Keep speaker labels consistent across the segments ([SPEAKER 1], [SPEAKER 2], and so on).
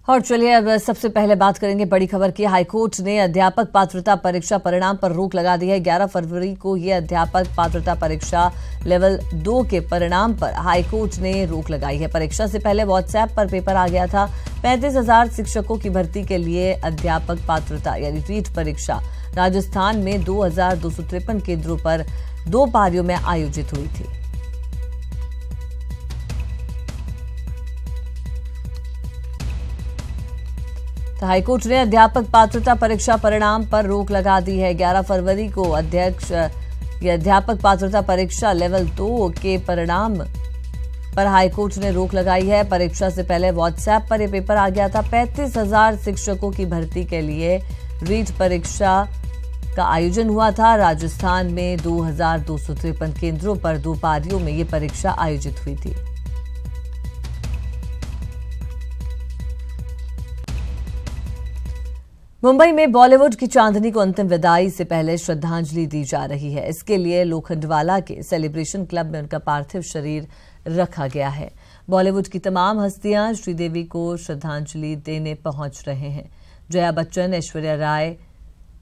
[SPEAKER 1] और चलिए अब सबसे पहले बात करेंगे बड़ी खबर की। हाईकोर्ट ने अध्यापक पात्रता परीक्षा परिणाम पर रोक लगा दी है। 11 फरवरी को ये अध्यापक पात्रता परीक्षा लेवल 2 के परिणाम पर हाईकोर्ट ने रोक लगाई है। परीक्षा से पहले व्हाट्सएप पर पेपर आ गया था। 35,000 शिक्षकों की भर्ती के लिए अध्यापक पात्रता यानी रीट परीक्षा राजस्थान में 2,253 केंद्रों पर 2 पारियों में आयोजित हुई थी। तो हाईकोर्ट ने अध्यापक पात्रता परीक्षा परिणाम पर रोक लगा दी है। 11 फरवरी को अध्यापक पात्रता परीक्षा लेवल 2 के परिणाम पर हाईकोर्ट ने रोक लगाई है। परीक्षा से पहले व्हाट्सएप पर यह पेपर आ गया था। 35,000 शिक्षकों की भर्ती के लिए रीट परीक्षा का आयोजन हुआ था। राजस्थान में 2,253 केंद्रों पर 2 पारियों में ये परीक्षा आयोजित हुई थी। मुंबई में बॉलीवुड की चांदनी को अंतिम विदाई से पहले श्रद्धांजलि दी जा रही है। इसके लिए लोखंडवाला के सेलिब्रेशन क्लब में उनका पार्थिव शरीर रखा गया है। बॉलीवुड की तमाम हस्तियां श्रीदेवी को श्रद्धांजलि देने पहुंच रहे हैं। जया बच्चन, ऐश्वर्या राय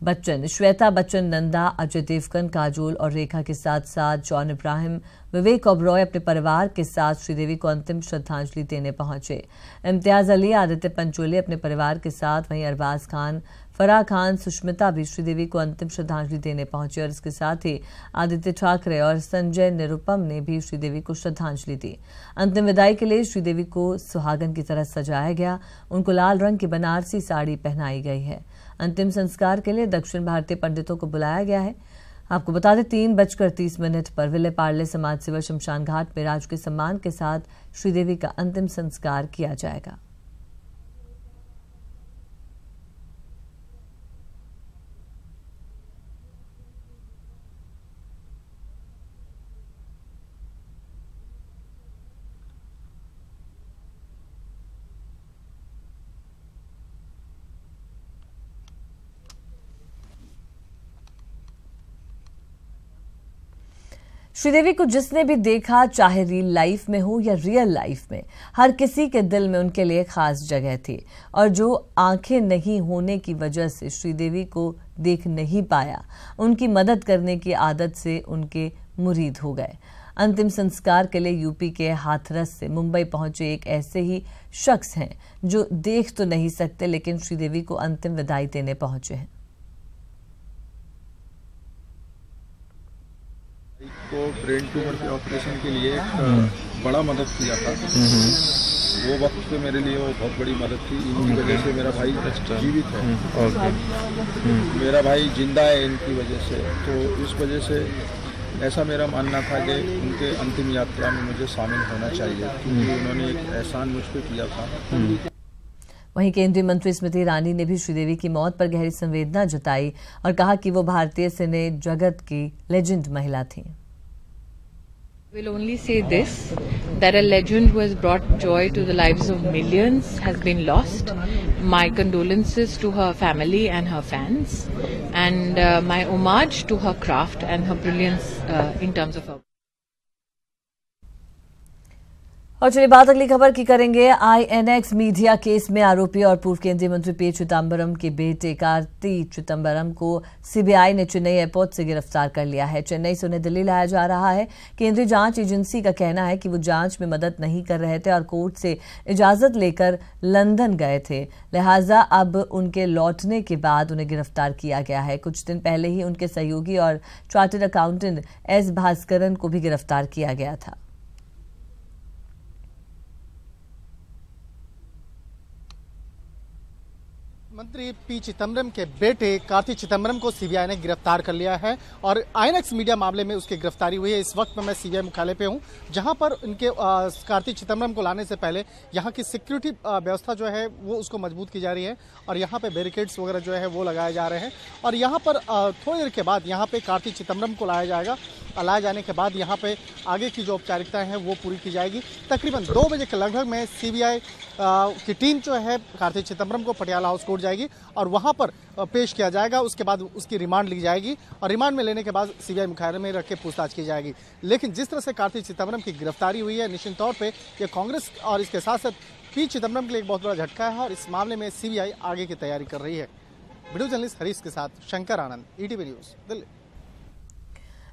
[SPEAKER 1] बच्चन, श्वेता बच्चन, नंदा, अजय देवगन, काजोल और रेखा के साथ साथ जॉन इब्राहिम, विवेक ओबरॉय अपने परिवार के साथ श्रीदेवी को अंतिम श्रद्धांजलि देने पहुंचे। इम्तियाज अली, आदित्य पंचोली अपने परिवार के साथ, वहीं अरबाज खान, फराह खान, सुष्मिता भी श्रीदेवी को अंतिम श्रद्धांजलि देने पहुंचे और इसके साथ ही आदित्य ठाकरे और संजय निरुपम ने भी श्रीदेवी को श्रद्धांजलि दी। अंतिम विदाई के लिए श्रीदेवी को सुहागन की तरह सजाया गया। उनको लाल रंग की बनारसी साड़ी पहनाई गई है। अंतिम संस्कार के लिए दक्षिण भारतीय पंडितों को बुलाया गया है। आपको बता दें 3:30 पर विले पार्ले समाज सेवा शमशान घाट में राजकीय सम्मान के साथ श्रीदेवी का अंतिम संस्कार किया जाएगा। श्रीदेवी को जिसने भी देखा, चाहे रियल लाइफ में हो या रियल लाइफ में, हर किसी के दिल में उनके लिए खास जगह थी। और जो आंखें नहीं होने की वजह से श्रीदेवी को देख नहीं पाया, उनकी मदद करने की आदत से उनके मुरीद हो गए। अंतिम संस्कार के लिए यूपी के हाथरस से मुंबई पहुंचे एक ऐसे ही शख्स हैं जो देख तो नहीं सकते, लेकिन श्रीदेवी को अंतिम विदाई देने पहुंचे हैं।
[SPEAKER 2] को ब्रेन ट्यूमर के ऑपरेशन के लिए बड़ा मदद किया था। वो वक्त पे मेरे लिए वो बहुत बड़ी मदद थी। इनकी वजह से मेरा भाई जीवित है। मेरा भाई जिंदा है इनकी वजह से। तो इस वजह से ऐसा मेरा मानना था कि उनके अंतिम यात्रा में मुझे शामिल होना चाहिए, क्योंकि उन्होंने एक एहसान मुझ पर किया था।
[SPEAKER 1] वहीं केंद्रीय मंत्री स्मृति ईरानी ने भी श्रीदेवी की मौत पर गहरी संवेदना जताई और कहा कि वो भारतीय सिने जगत की लेजेंड महिला थी।
[SPEAKER 3] We'll only say this, that a legend who has brought joy to the lives of millions has been lost. My condolences to her family and her fans, and my homage to her craft and her brilliance in terms of her.
[SPEAKER 1] और चलिए बात अगली खबर की करेंगे। INX media case में आरोपी और पूर्व केंद्रीय मंत्री पी चिदंबरम के बेटे कार्ति चिदंबरम को सीबीआई ने चेन्नई एयरपोर्ट से गिरफ्तार कर लिया है। चेन्नई से उन्हें दिल्ली लाया जा रहा है। केंद्रीय जांच एजेंसी का कहना है कि वो जांच में मदद नहीं कर रहे थे और कोर्ट से इजाजत लेकर लंदन गए थे, लिहाजा अब उनके लौटने के बाद उन्हें गिरफ्तार किया गया है। कुछ दिन पहले ही उनके सहयोगी और चार्टर्ड अकाउंटेंट एस भास्करन को भी गिरफ्तार किया गया था।
[SPEAKER 4] मंत्री पी चिदंबरम के बेटे कार्ति चिदंबरम को सीबीआई ने गिरफ्तार कर लिया है और आईएनएक्स मीडिया मामले में उसकी गिरफ्तारी हुई है। इस वक्त में मैं सीबीआई मुख्यालय पे हूं, जहां पर इनके कार्ति चिदंबरम को लाने से पहले यहां की सिक्योरिटी व्यवस्था जो है वो उसको मजबूत की जा रही है और यहां पे बैरिकेड्स वगैरह जो है वो लगाए जा रहे हैं। और यहां पर थोड़ी देर के बाद यहां पे कार्ति चिदंबरम को लाया जाएगा। लाए जाने के बाद यहाँ पे आगे की जो औपचारिकताएं हैं वो पूरी की जाएगी। तकरीबन 2 बजे के लगभग में सीबीआई की टीम जो है कार्ति चिदंबरम को पटियाला हाउस कोर्ट जाएगी और वहां पर पेश किया जाएगा। उसके बाद उसकी रिमांड ली जाएगी और रिमांड में लेने के बाद सीबीआई मुख्यालय में रख के पूछताछ की जाएगी। लेकिन जिस तरह से कार्ति चिदंबरम की गिरफ्तारी हुई है, निश्चित तौर पर यह कांग्रेस और इसके साथ साथ पी चिदम्बरम के लिए एक बहुत बड़ा झटका है और इस मामले में सीबीआई आगे की तैयारी कर रही है। वीडियो जर्नलिस्ट हरीश के साथ शंकर आनंद, ईटीवी न्यूज, दिल्ली।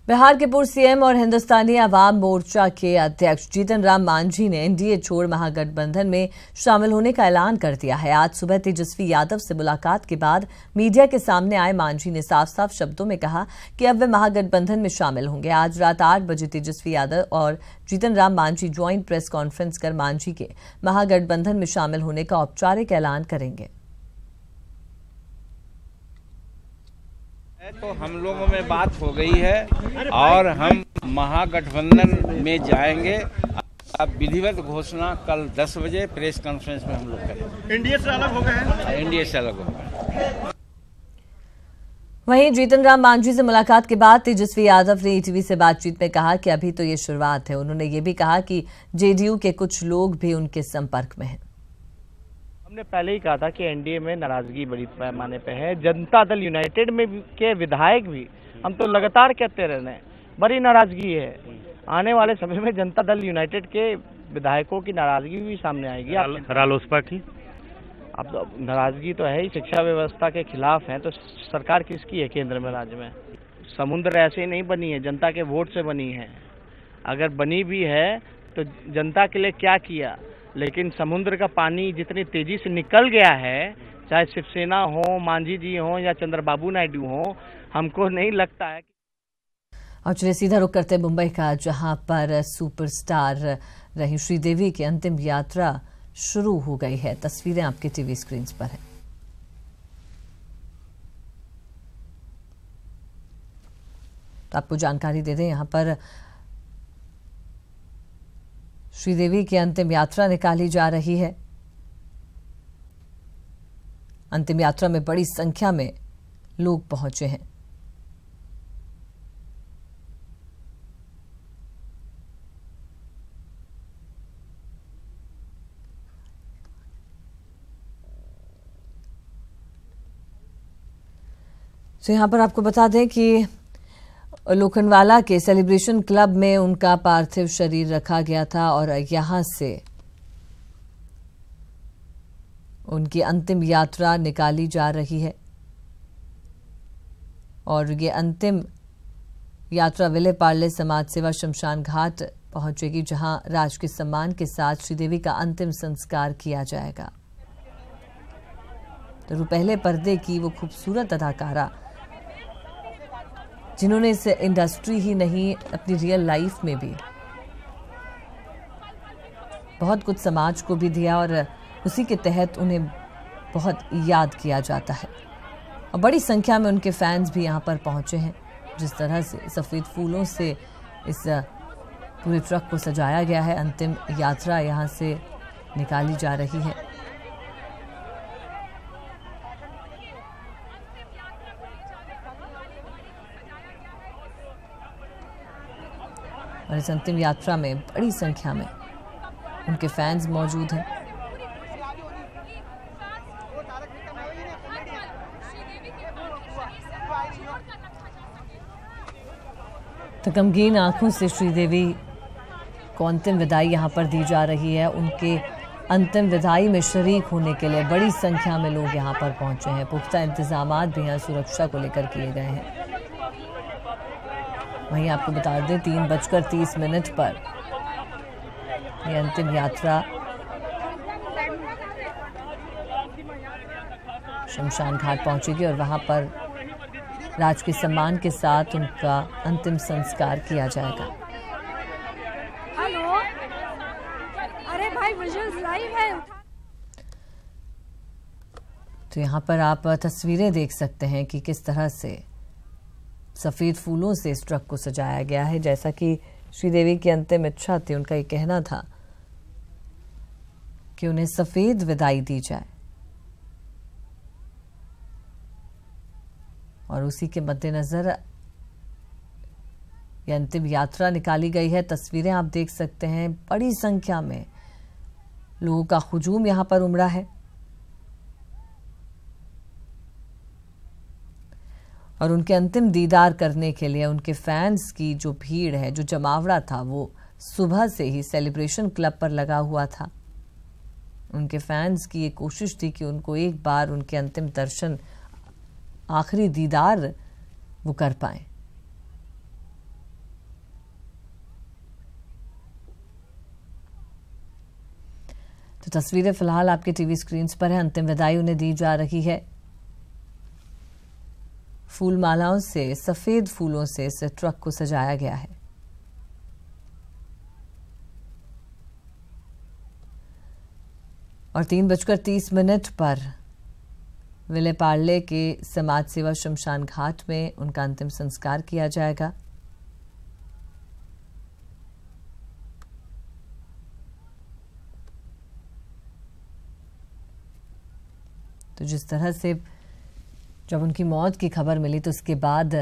[SPEAKER 1] बिहार के पूर्व सीएम और हिंदुस्तानी आवाम मोर्चा के अध्यक्ष जीतन राम मांझी ने एनडीए छोड़ महागठबंधन में शामिल होने का ऐलान कर दिया है। आज सुबह तेजस्वी यादव से मुलाकात के बाद मीडिया के सामने आए मांझी ने साफ साफ शब्दों में कहा कि अब वे महागठबंधन में शामिल होंगे। आज रात 8 बजे तेजस्वी यादव और Jitan Ram Manjhi joint press conference कर मांझी के महागठबंधन में शामिल होने का औपचारिक ऐलान करेंगे।
[SPEAKER 5] तो हम लोगों में बात हो गई है और हम महागठबंधन में जाएंगे। अब विधिवत घोषणा कल 10 बजे प्रेस कॉन्फ्रेंस में हम लोग करेंगे।
[SPEAKER 4] एनडीए से अलग हो गए हैं?
[SPEAKER 5] एनडीए से अलग हो गए।
[SPEAKER 1] वहीं जीतन राम मांझी से मुलाकात के बाद तेजस्वी यादव ने ईटीवी से बातचीत में कहा कि अभी तो ये शुरुआत है। उन्होंने ये भी कहा कि जेडीयू के कुछ लोग भी उनके संपर्क में हैं।
[SPEAKER 6] हमने पहले ही कहा था कि एनडीए में नाराजगी बड़ी पैमाने पे है। जनता दल यूनाइटेड में के विधायक भी हम तो लगातार कहते रहे हैं बड़ी नाराजगी है। आने वाले समय में जनता दल यूनाइटेड के विधायकों की नाराजगी भी सामने आएगी।
[SPEAKER 7] रालोसपा की
[SPEAKER 6] अब तो नाराजगी तो है ही, शिक्षा व्यवस्था के खिलाफ है। तो सरकार किसकी है केंद्र में, राज्य में? समुद्र ऐसे ही नहीं बनी है, जनता के वोट से बनी है। अगर बनी भी है तो जनता के लिए क्या किया, लेकिन समुद्र का पानी जितनी तेजी से निकल गया है, चाहे शिवसेना हो, मांझी जी हो या चंद्रबाबू नायडू हो, हमको नहीं लगता है।
[SPEAKER 1] और चलिए सीधा रुख करते हैं मुंबई का, जहां पर सुपरस्टार रही श्रीदेवी की अंतिम यात्रा शुरू हो गई है। तस्वीरें आपके टीवी स्क्रीन पर हैं। तो आपको जानकारी दे दें, यहां पर श्रीदेवी की अंतिम यात्रा निकाली जा रही है। अंतिम यात्रा में बड़ी संख्या में लोग पहुंचे हैं। तो यहां पर आपको बता दें कि लोखंडवाला के सेलिब्रेशन क्लब में उनका पार्थिव शरीर रखा गया था और यहां से उनकी अंतिम यात्रा निकाली जा रही है। और ये अंतिम यात्रा विले पार्ले समाज सेवा शमशान घाट पहुंचेगी, जहां राजकीय सम्मान के साथ श्रीदेवी का अंतिम संस्कार किया जाएगा। तो पहले पर्दे की वो खूबसूरत अदाकारा जिन्होंने इस इंडस्ट्री ही नहीं अपनी रियल लाइफ में भी बहुत कुछ समाज को भी दिया और उसी के तहत उन्हें बहुत याद किया जाता है। और बड़ी संख्या में उनके फैंस भी यहाँ पर पहुंचे हैं। जिस तरह से सफ़ेद फूलों से इस पूरे ट्रक को सजाया गया है, अंतिम यात्रा यहाँ से निकाली जा रही है। और इस अंतिम यात्रा में बड़ी संख्या में उनके फैंस मौजूद हैं। तो गमगीन आंखों से श्रीदेवी को अंतिम विदाई यहाँ पर दी जा रही है। उनके अंतिम विदाई में शरीक होने के लिए बड़ी संख्या में लोग यहाँ पर पहुंचे हैं। पुख्ता इंतजामात भी यहाँ सुरक्षा को लेकर किए गए हैं। वहीं आपको बता दें 3:30 पर यह अंतिम यात्रा शमशान घाट पहुंचेगी और वहां पर राजकीय सम्मान के साथ उनका अंतिम संस्कार किया जाएगा।
[SPEAKER 8] हेलो, अरे भाई विजुअल्स लाइव है।
[SPEAKER 1] तो यहाँ पर आप तस्वीरें देख सकते हैं कि किस तरह से सफ़ेद फूलों से इस ट्रक को सजाया गया है। जैसा कि श्रीदेवी की अंतिम इच्छा थी, उनका ये कहना था कि उन्हें सफ़ेद विदाई दी जाए और उसी के मद्देनजर ये अंतिम यात्रा निकाली गई है। तस्वीरें आप देख सकते हैं, बड़ी संख्या में लोगों का हुजूम यहाँ पर उमड़ा है और उनके अंतिम दीदार करने के लिए उनके फैंस की जो भीड़ है, जो जमावड़ा था, वो सुबह से ही सेलिब्रेशन क्लब पर लगा हुआ था। उनके फैंस की ये कोशिश थी कि उनको एक बार उनके अंतिम दर्शन, आखिरी दीदार वो कर पाएं। तो तस्वीरें फिलहाल आपके टीवी स्क्रीन्स पर है। अंतिम विदाई उन्हें दी जा रही है। फूल मालाओं से, सफेद फूलों से इस ट्रक को सजाया गया है। और 3:30 पर विले पार्ले के समाज सेवा शमशान घाट में उनका अंतिम संस्कार किया जाएगा। तो जिस तरह से जब उनकी मौत की खबर मिली तो उसके बाद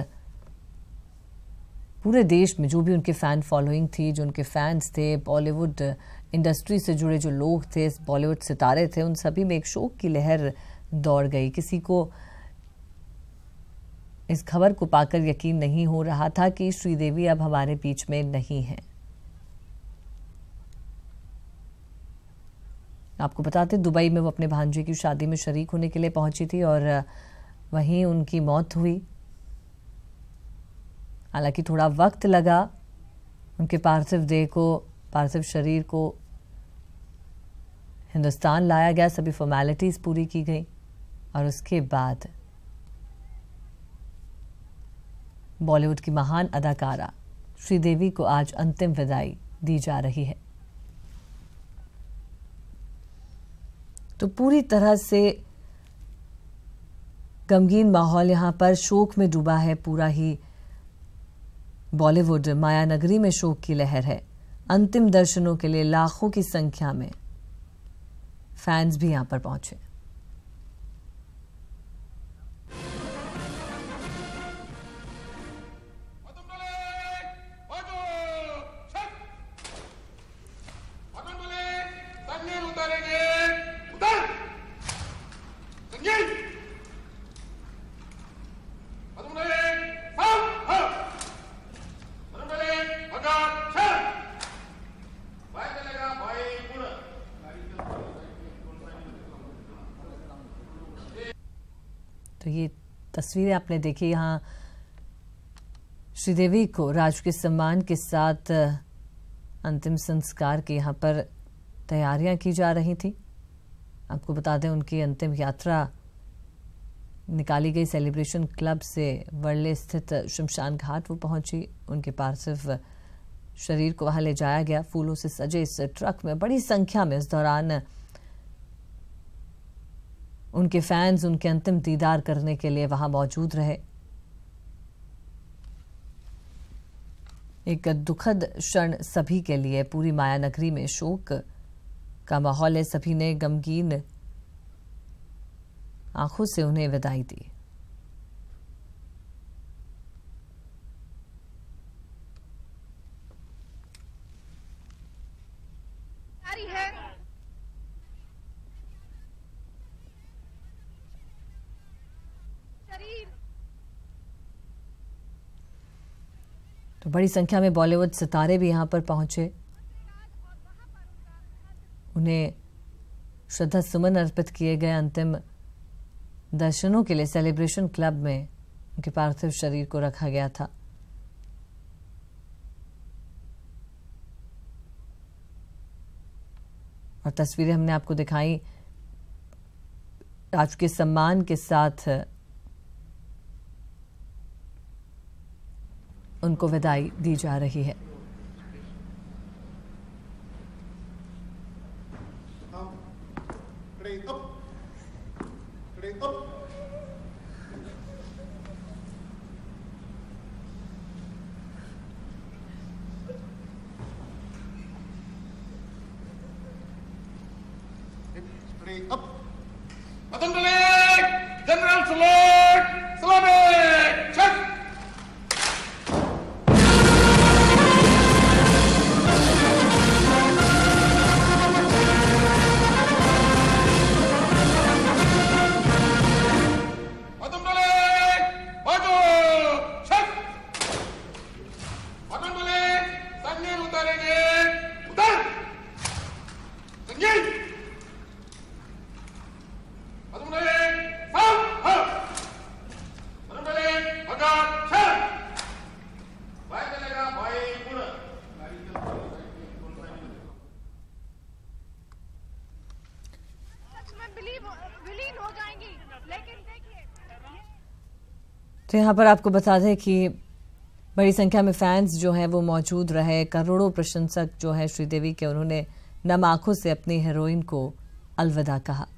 [SPEAKER 1] पूरे देश में जो भी उनके फैन फॉलोइंग थी, जो उनके फैंस थे, बॉलीवुड इंडस्ट्री से जुड़े जो लोग थे, बॉलीवुड सितारे थे, उन सभी में एक शोक की लहर दौड़ गई। किसी को इस खबर को पाकर यकीन नहीं हो रहा था कि श्रीदेवी अब हमारे बीच में नहीं है। आपको बताते दुबई में वो अपने भांजे की शादी में शरीक होने के लिए पहुंची थी और वहीं उनकी मौत हुई। हालांकि थोड़ा वक्त लगा उनके पार्थिव शरीर को हिंदुस्तान लाया गया, सभी फॉर्मेलिटीज पूरी की गई और उसके बाद बॉलीवुड की महान अदाकारा श्रीदेवी को आज अंतिम विदाई दी जा रही है। तो पूरी तरह से गमगीन माहौल यहां पर, शोक में डूबा है पूरा ही बॉलीवुड। माया नगरी में शोक की लहर है। अंतिम दर्शनों के लिए लाखों की संख्या में फैंस भी यहां पर पहुंचे। तो ये तस्वीरें आपने देखी, यहाँ श्रीदेवी को राजकीय सम्मान के साथ अंतिम संस्कार की यहाँ पर तैयारियां की जा रही थी। आपको बता दें उनकी अंतिम यात्रा निकाली गई सेलिब्रेशन क्लब से वर्ले स्थित शमशान घाट वो पहुंची। उनके पार्थिव शरीर को वहां ले जाया गया। फूलों से सजे इस ट्रक में बड़ी संख्या में इस दौरान उनके फैंस उनके अंतिम दीदार करने के लिए वहां मौजूद रहे। एक दुखद क्षण सभी के लिए। पूरी माया नगरी में शोक का माहौल है। सभी ने गमगीन आंखों से उन्हें विदाई दी। तो बड़ी संख्या में बॉलीवुड सितारे भी यहां पर पहुंचे। उन्हें श्रद्धा सुमन अर्पित किए गए। अंतिम दर्शनों के लिए सेलिब्रेशन क्लब में उनके पार्थिव शरीर को रखा गया था। और तस्वीरें हमने आपको दिखाई राजकीय सम्मान के साथ उनको विदाई दी जा रही है।
[SPEAKER 7] जनरल सलामी चेक।
[SPEAKER 8] विलीन हो जाएंगी। लेकिन देखिए,
[SPEAKER 1] तो यहाँ पर आपको बता दें कि बड़ी संख्या में फैंस जो हैं वो मौजूद रहे। करोड़ों प्रशंसक जो है श्रीदेवी के, उन्होंने नम आंखों से अपनी हीरोइन को अलविदा कहा।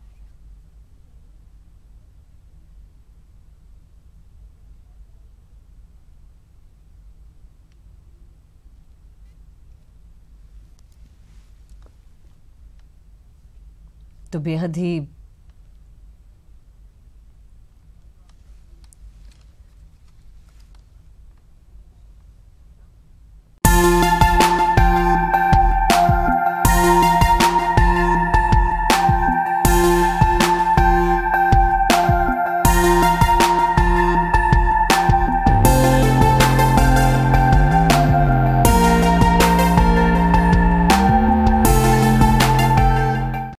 [SPEAKER 1] तो बेहद ही